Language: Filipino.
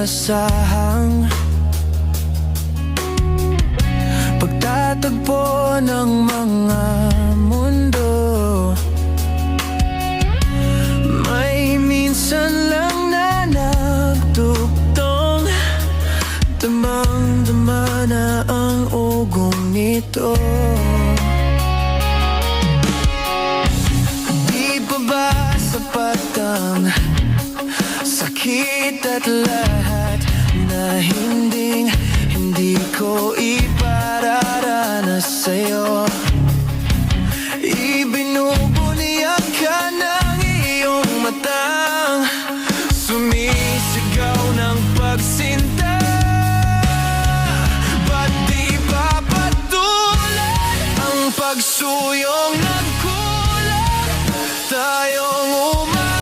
inasahang pagtatagpo ng mga mundo. May minsan lang na nagdugtong, damang-dama na ang ugong nito. Di pa ba sapat ang sakit at lahat na hindi ko ipararanas sa'yo?